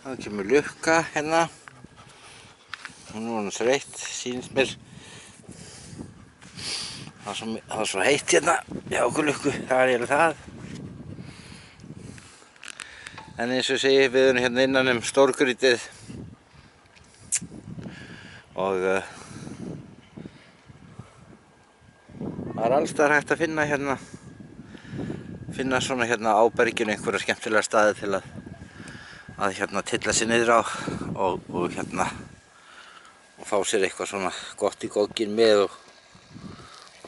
Það kemur lukka hérna. Hún er orðin þreytt, sýnist mér. Það er svo heitt hérna hjá okkur lukku, það er það. En eins og ég segi, við erum hérna innan stórgrýtið og það er alls staðar hægt að finna hérna svona hérna á berginu einhverja skemmtilega staði til að hérna tylla sig niður á og hérna og fá sér eitthvað svona gott í gogginn með og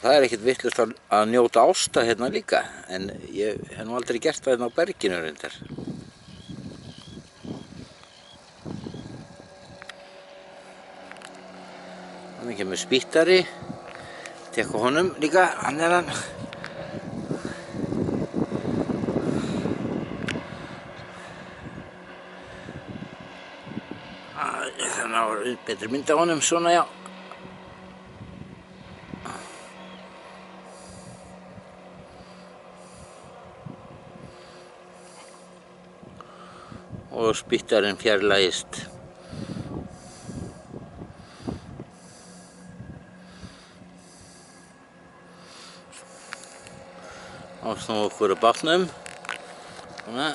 það er ekkert vitlaust að njóta ásta hérna líka, en ég hef nú aldrei gert það hérna á berginu reyndar. Þannig kemur spýttari, tekka honum líka, hann er hann. Þannig að það er betri mynd af honum svona, já. Og spýttarinn fjarlægist. Og snúa okkur á bátnum. Svona.